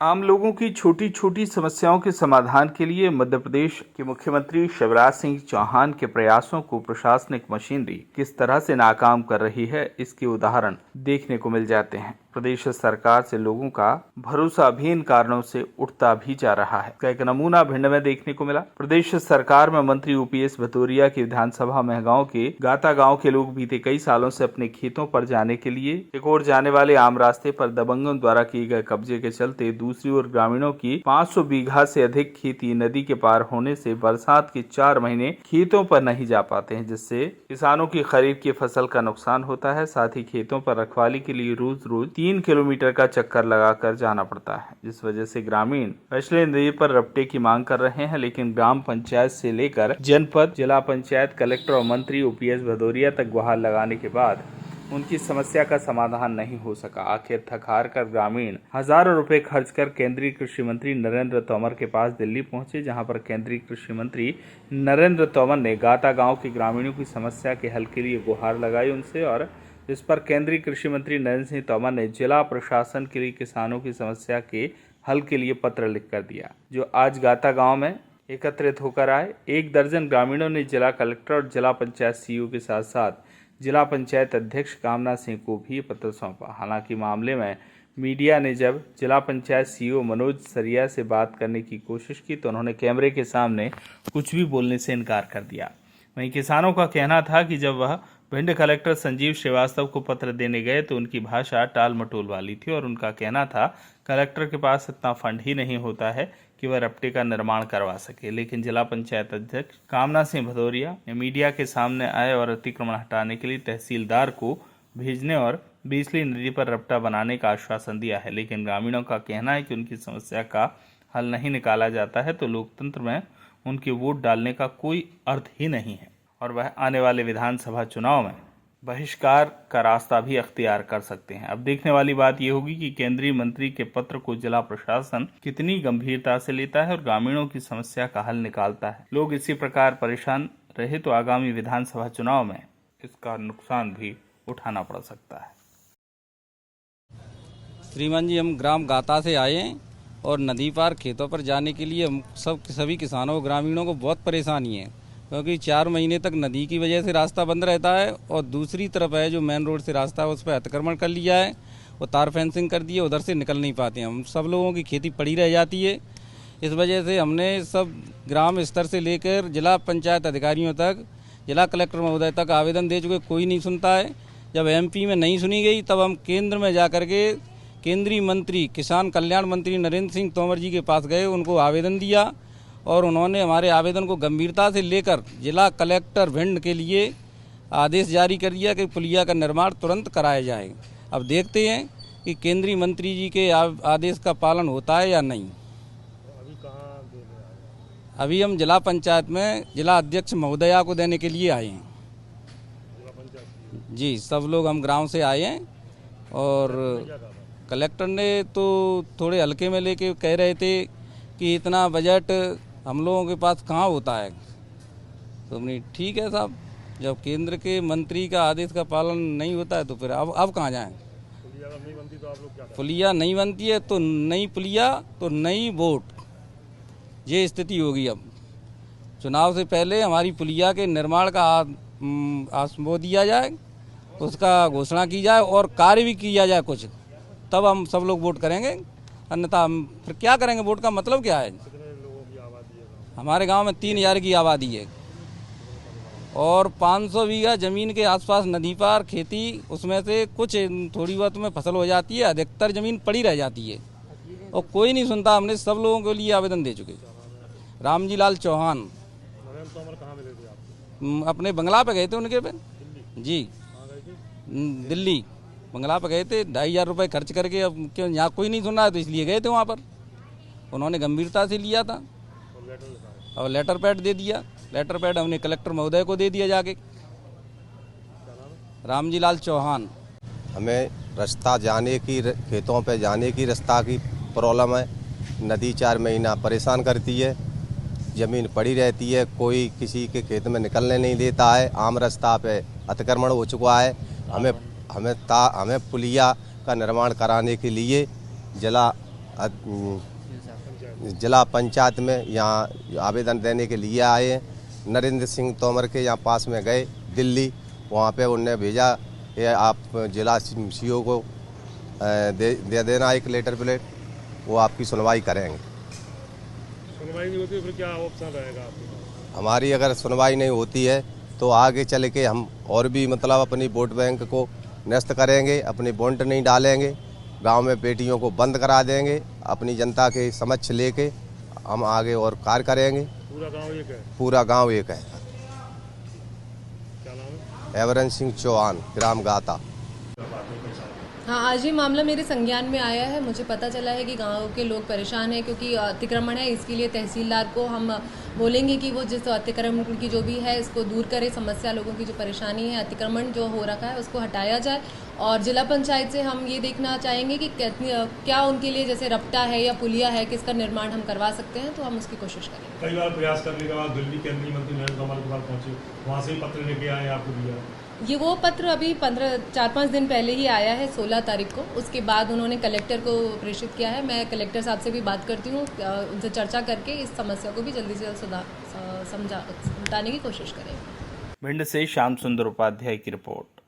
आम लोगों की छोटी छोटी समस्याओं के समाधान के लिए मध्य प्रदेश के मुख्यमंत्री शिवराज सिंह चौहान के प्रयासों को प्रशासनिक मशीनरी किस तरह से नाकाम कर रही है, इसके उदाहरण देखने को मिल जाते हैं। प्रदेश सरकार से लोगों का भरोसा अभिन्न कारणों से उठता भी जा रहा है। इसका एक नमूना भिंड में देखने को मिला। प्रदेश सरकार में मंत्री ओपीएस भदौरिया की विधानसभा महगांव के गाता गांव के लोग बीते कई सालों से अपने खेतों पर जाने के लिए एक और जाने वाले आम रास्ते पर दबंगों द्वारा किए गए कब्जे के चलते दूसरी ओर ग्रामीणों की 500 बीघा से अधिक खेती नदी के पार होने से बरसात के 4 महीने खेतों पर नहीं जा पाते हैं, जिससे किसानों की खरीफ की फसल का नुकसान होता है। साथ ही खेतों पर रखवाली के लिए रोज रोज 3 किलोमीटर का चक्कर लगाकर जाना पड़ता है, जिस वजह से ग्रामीण फैसले नदी पर रपटे की मांग कर रहे हैं, लेकिन ग्राम पंचायत से लेकर जनपद, जिला पंचायत, कलेक्टर और मंत्री ओपीएस भदौरिया तक गुहार लगाने के बाद उनकी समस्या का समाधान नहीं हो सका। आखिर थक हार कर ग्रामीण हजारों रुपए खर्च कर केंद्रीय कृषि मंत्री नरेंद्र तोमर के पास दिल्ली पहुंचे, जहां पर केंद्रीय कृषि मंत्री नरेंद्र तोमर ने गाता गांव के ग्रामीणों की समस्या के हल के लिए गुहार लगाई उनसे, और इस पर केंद्रीय कृषि मंत्री नरेंद्र सिंह तोमर ने जिला प्रशासन के लिए किसानों की समस्या के हल के लिए पत्र लिखकर दिया, जो आज गाता गाँव में एकत्रित होकर आए। 1 दर्जन ग्रामीणों ने जिला कलेक्टर और जिला पंचायत सीईओ के साथ साथ जिला पंचायत अध्यक्ष कामना सिंह को भी पत्र सौंपा। हालांकि मामले में मीडिया ने जब जिला पंचायत सीईओ मनोज सरिया से बात करने की कोशिश की तो उन्होंने कैमरे के सामने कुछ भी बोलने से इनकार कर दिया। वहीं किसानों का कहना था कि जब वह भिंड कलेक्टर संजीव श्रीवास्तव को पत्र देने गए तो उनकी भाषा टाल मटोल वाली थी और उनका कहना था कलेक्टर के पास इतना फंड ही नहीं होता है कि वह रपटे का निर्माण करवा सके। लेकिन जिला पंचायत अध्यक्ष कामना सिंह भदौरिया मीडिया के सामने आए और अतिक्रमण हटाने के लिए तहसीलदार को भेजने और बीसली नदी पर रपटा बनाने का आश्वासन दिया है। लेकिन ग्रामीणों का कहना है कि उनकी समस्या का हल नहीं निकाला जाता है तो लोकतंत्र में उनके वोट डालने का कोई अर्थ ही नहीं है और वह आने वाले विधानसभा चुनाव में बहिष्कार का रास्ता भी अख्तियार कर सकते हैं। अब देखने वाली बात यह होगी कि केंद्रीय मंत्री के पत्र को जिला प्रशासन कितनी गंभीरता से लेता है और ग्रामीणों की समस्या का हल निकालता है। लोग इसी प्रकार परेशान रहे तो आगामी विधानसभा चुनाव में इसका नुकसान भी उठाना पड़ सकता है। श्रीमान जी, हम ग्राम गाता से आए हैं और नदी पार खेतों पर जाने के लिए हम सभी किसानों ग्रामीणों को बहुत परेशानी है, क्योंकि 4 महीने तक नदी की वजह से रास्ता बंद रहता है और दूसरी तरफ है जो मेन रोड से रास्ता है उस पर अतिक्रमण कर लिया है, वो तार फेंसिंग कर दी है, उधर से निकल नहीं पाते हैं। हम सब लोगों की खेती पड़ी रह जाती है। इस वजह से हमने सब ग्राम स्तर से लेकर जिला पंचायत अधिकारियों तक, जिला कलेक्टर महोदय तक आवेदन दे चुके, कोई नहीं सुनता है। जब एमपी में नहीं सुनी गई तब हम केंद्र में जा करके केंद्रीय मंत्री, किसान कल्याण मंत्री नरेंद्र सिंह तोमर जी के पास गए, उनको आवेदन दिया और उन्होंने हमारे आवेदन को गंभीरता से लेकर जिला कलेक्टर भिंड के लिए आदेश जारी कर दिया कि पुलिया का निर्माण तुरंत कराया जाए। अब देखते हैं कि केंद्रीय मंत्री जी के आदेश का पालन होता है या नहीं। अभी कहाँ दे रहे हैं? अभी हम जिला पंचायत में जिला अध्यक्ष महोदया को देने के लिए आए हैं। जिला पंचायत जी, सब लोग हम गाँव से आए हैं और कलेक्टर ने तो थोड़े हल्के में लेके कह रहे थे कि इतना बजट हम लोगों के पास कहाँ होता है। तो हमने ठीक है साहब, जब केंद्र के मंत्री का आदेश का पालन नहीं होता है तो फिर अब कहाँ जाएं। पुलिया नहीं बनती तो आप लोग क्या करें? पुलिया नहीं बनती है तो नई पुलिया तो नई वोट, ये स्थिति होगी। अब चुनाव से पहले हमारी पुलिया के निर्माण का वो दिया जाए, उसका घोषणा की जाए और कार्य भी किया जाए कुछ, तब हम सब लोग वोट करेंगे। अन्यथा हम फिर क्या करेंगे? वोट का मतलब क्या है? हमारे गांव में 3000 की आबादी है और 500 बीघा जमीन के आसपास नदी पार खेती, उसमें से कुछ थोड़ी बहुत में फसल हो जाती है, अधिकतर जमीन पड़ी रह जाती है और कोई नहीं सुनता। हमने सब लोगों के लिए आवेदन दे चुके। रामजी लाल चौहान। कहाँ मिले थे आप? अपने बंगला पे गए थे उनके पे। जी, दिल्ली बंगला पे गए थे, 2500 रुपये खर्च करके। अब क्यों, यहाँ कोई नहीं सुन रहा है तो इसलिए गए थे वहाँ पर। उन्होंने गंभीरता से लिया था और लेटर पैड दे दिया। लेटर पैड हमने कलेक्टर महोदय को दे दिया जाके। रामजी लाल चौहान। हमें रास्ता जाने की, खेतों पे जाने की रास्ता की प्रॉब्लम है। नदी 4 महीना परेशान करती है, ज़मीन पड़ी रहती है, कोई किसी के खेत में निकलने नहीं देता है। आम रास्ता पे अतिक्रमण हो चुका है। हमें पुलिया का निर्माण कराने के लिए जिला पंचायत में यहाँ आवेदन देने के लिए आए हैं। नरेंद्र सिंह तोमर के यहाँ पास में गए दिल्ली, वहाँ पे उनने भेजा कि आप जिला सीओ को दे देना एक लेटर प्लेट, वो आपकी सुनवाई करेंगे। सुनवाई नहीं होती तो फिर क्या ऑप्शन रहेगा आपके पास? हमारी अगर सुनवाई नहीं होती है तो आगे चल के हम और भी मतलब अपनी वोट बैंक को नष्ट करेंगे, अपनी वोट नहीं डालेंगे, गांव में बेटियों को बंद करा देंगे, अपनी जनता के समक्ष लेके हम आगे और कार्य करेंगे। पूरा गांव एक है? पूरा गांव एक है। क्या नाम है? एवरन सिंह चौहान, ग्राम गाता। हाँ, आज ये मामला मेरे संज्ञान में आया है। मुझे पता चला है कि गांव के लोग परेशान हैं क्योंकि अतिक्रमण है। इसके लिए तहसीलदार को हम बोलेंगे कि वो जिस अतिक्रमण की जो भी है इसको दूर करे, समस्या लोगों की जो परेशानी है, अतिक्रमण जो हो रखा है उसको हटाया जाए। और जिला पंचायत से हम ये देखना चाहेंगे कि क्या उनके लिए जैसे रपटा है या पुलिया है, किसका निर्माण हम करवा सकते हैं, तो हम उसकी कोशिश करेंगे। कई बार प्रयास करने के बाद दिल्ली केंद्रीय मंत्री नरेंद्र तोमर के पास पहुंचे, वहाँ से ही पत्र लेके आए, आपको दिया? ये वो पत्र अभी 4-5 दिन पहले ही आया है, 16 तारीख को। उसके बाद उन्होंने कलेक्टर को प्रेषित किया है। मैं कलेक्टर साहब से भी बात करती हूँ, उनसे चर्चा करके इस समस्या को भी जल्दी से जल्द समझाने की कोशिश करेंगे। भिंड से श्याम सुंदर उपाध्याय की रिपोर्ट।